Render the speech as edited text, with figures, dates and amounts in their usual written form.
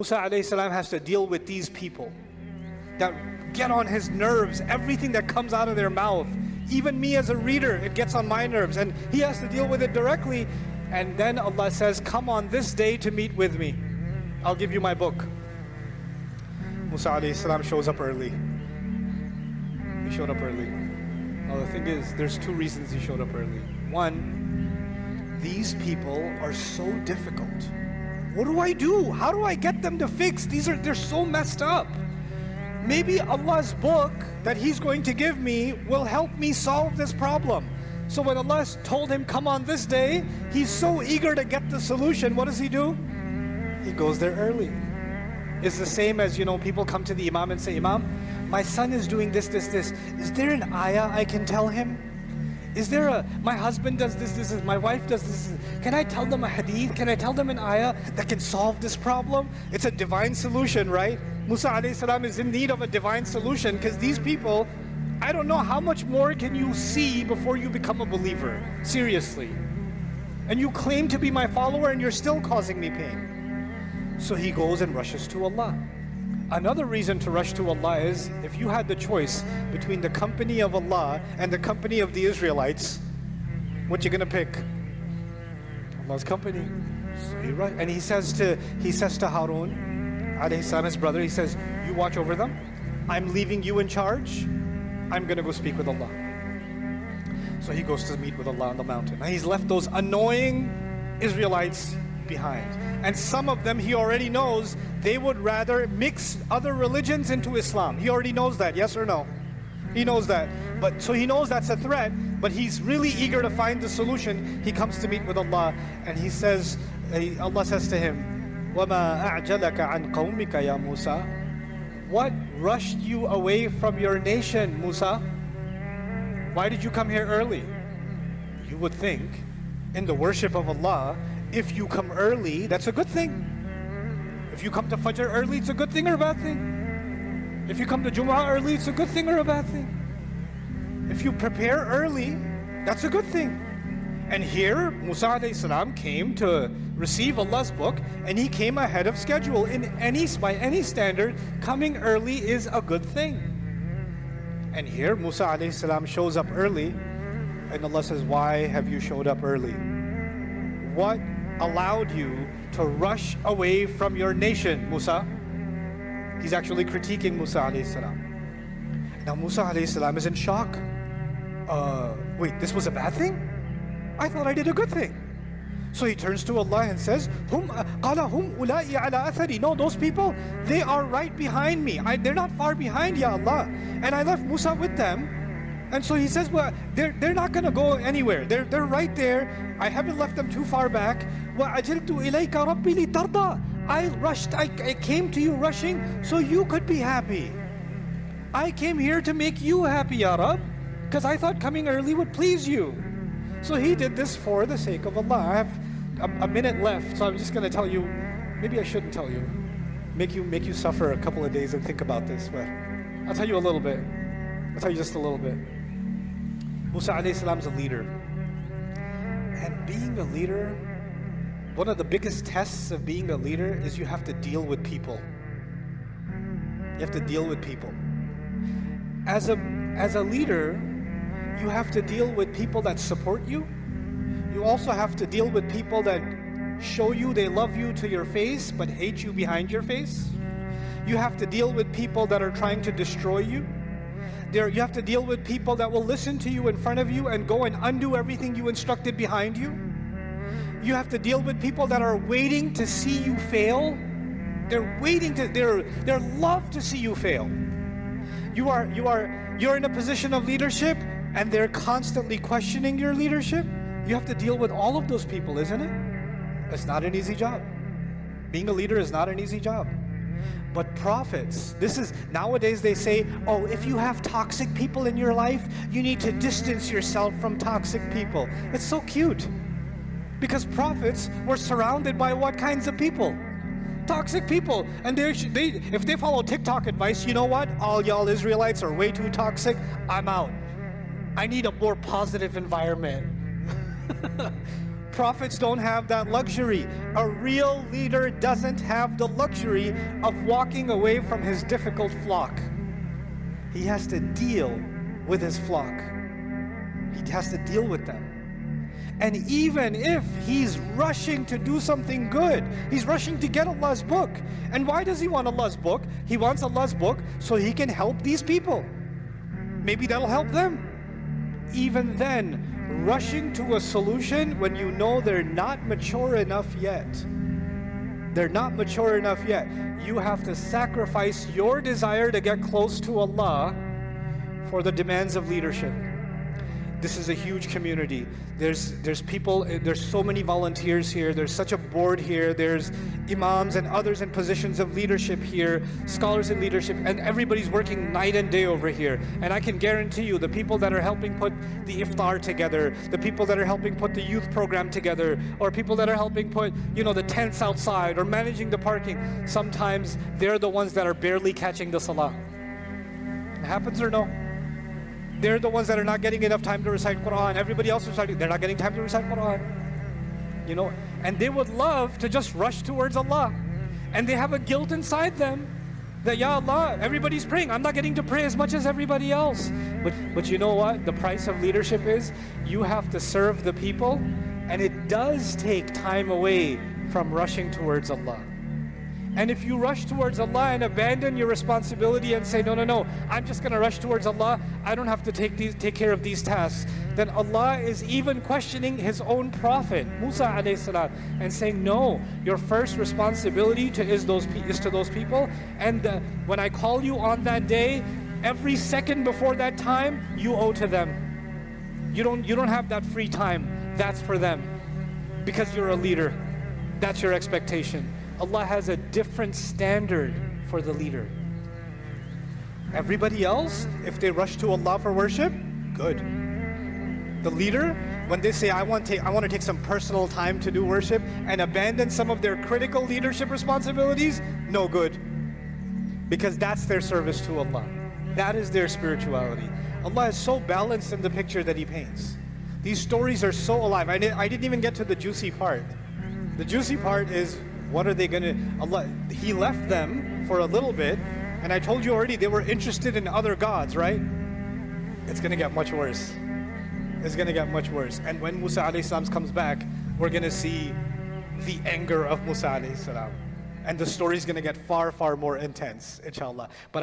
Musa alayhi salam has to deal with these people that get on his nerves. Everything that comes out of their mouth, even me as a reader, it gets on my nerves, and he has to deal with it directly. And then Allah says, come on this day to meet with me, I'll give you my book. Musa alayhi salam shows up early. He showed up early. Well, the thing is, there's two reasons he showed up early. One, these people are so difficult. What do I do? How do I get them to fix? They're so messed up. Maybe Allah's book that He's going to give me will help me solve this problem. So when Allah told him, come on this day, he's so eager to get the solution. What does he do? He goes there early. It's the same as, people come to the Imam and say, Imam, my son is doing this. Is there an ayah I can tell him? Is there my husband does this, my wife does this. Can I tell them a hadith? Can I tell them an ayah that can solve this problem? It's a divine solution, right? Musa alayhi salam is in need of a divine solution because these people, I don't know how much more can you see before you become a believer. Seriously. And you claim to be my follower and you're still causing me pain. So he goes and rushes to Allah. Another reason to rush to Allah is, if you had the choice between the company of Allah and the company of the Israelites, what you gonna pick? Allah's company. So and he says to Harun, alayhi salam, his brother, he says, you watch over them. I'm leaving you in charge. I'm gonna go speak with Allah. So he goes to meet with Allah on the mountain. And he's left those annoying Israelites behind. And some of them he already knows they would rather mix other religions into Islam. He already knows that, yes or no? He knows that. So he knows that's a threat, but he's really eager to find the solution. He comes to meet with Allah and he says, Allah says to him, وَمَا أَعْجَلَكَ عَنْ قَوْمِكَ يَا مُوسَى. What rushed you away from your nation, Musa? Why did you come here early? You would think in the worship of Allah, if you come early, that's a good thing. If you come to Fajr early, it's a good thing or a bad thing? If you come to Jumu'ah early, it's a good thing or a bad thing? If you prepare early, that's a good thing. And here, Musa alayhi salam came to receive Allah's book, and he came ahead of schedule. By any standard, coming early is a good thing. And here, Musa alayhi salam shows up early, and Allah says, why have you showed up early? What allowed you to rush away from your nation, Musa? He's actually critiquing Musa alayhi salam. Now Musa alayhi salam is in shock. Wait, this was a bad thing? I thought I did a good thing. So he turns to Allah and says, قَالَ هُمْ أُولَٰئِ عَلَىٰ أَثَرِي. No, those people, they are right behind me. They're not far behind, Ya Allah. And I left Musa with them. And so he says, well, they're not going to go anywhere. They're right there. I haven't left them too far back. وَعَجِلْتُ إِلَيْكَ رَبِّي لِتَرْضَى. I came to you rushing so you could be happy. I came here to make you happy, Ya Rab, because I thought coming early would please you. So he did this for the sake of Allah. I have a minute left, so I'm just going to tell you, maybe I shouldn't tell you. Make you suffer a couple of days and think about this, but I'll tell you a little bit. I'll tell you just a little bit. Musa alayhi salam is a leader. And being a leader, one of the biggest tests of being a leader is you have to deal with people. You have to deal with people. As a leader, you have to deal with people that support you. You also have to deal with people that show you they love you to your face but hate you behind your face. You have to deal with people that are trying to destroy you. You have to deal with people that will listen to you in front of you and go and undo everything you instructed behind you. You have to deal with people that are waiting to see you fail. They're love to see you fail. You're in a position of leadership and they're constantly questioning your leadership. You have to deal with all of those people, isn't it? It's not an easy job. Being a leader is not an easy job. But prophets, nowadays they say, oh, if you have toxic people in your life, you need to distance yourself from toxic people. It's so cute. Because prophets were surrounded by what kinds of people? Toxic people. And if they follow TikTok advice, you know what? All y'all Israelites are way too toxic. I'm out. I need a more positive environment. prophets don't have that luxury. A real leader doesn't have the luxury of walking away from his difficult flock. He has to deal with his flock. He has to deal with them. And even if he's rushing to do something good, he's rushing to get Allah's book. And why does he want Allah's book? He wants Allah's book so he can help these people. Maybe that'll help them. Even then, rushing to a solution when you know they're not mature enough yet. They're not mature enough yet. You have to sacrifice your desire to get close to Allah for the demands of leadership. This is a huge community. There's people, there's so many volunteers here. There's such a board here. There's imams and others in positions of leadership here, scholars in leadership, and everybody's working night and day over here. And I can guarantee you, the people that are helping put the iftar together, the people that are helping put the youth program together, or people that are helping put, the tents outside or managing the parking, sometimes they're the ones that are barely catching the salah. It happens or no? They're the ones that are not getting enough time to recite Quran. Everybody else is reciting, they're not getting time to recite Quran. And they would love to just rush towards Allah. And they have a guilt inside them that, Ya Allah, everybody's praying. I'm not getting to pray as much as everybody else. But you know what? The price of leadership is you have to serve the people, and it does take time away from rushing towards Allah. And if you rush towards Allah and abandon your responsibility and say, no, I'm just going to rush towards Allah, I don't have to take care of these tasks, then Allah is even questioning His own Prophet, Musa alayhi salam, and saying, no, your first responsibility is to those people. And when I call you on that day, every second before that time, you owe to them. You don't have that free time. That's for them. Because you're a leader. That's your expectation. Allah has a different standard for the leader. Everybody else, if they rush to Allah for worship, good. The leader, when they say, I want to take some personal time to do worship and abandon some of their critical leadership responsibilities, no good. Because that's their service to Allah. That is their spirituality. Allah is so balanced in the picture that He paints. These stories are so alive. I didn't even get to the juicy part. The juicy part is, what are they going to... Allah, He left them for a little bit, and I told you already, they were interested in other gods, right? It's going to get much worse. It's going to get much worse. And when Musa alayhi salam comes back, we're going to see the anger of Musa alayhi salam. And the story's going to get far, far more intense, inshallah. But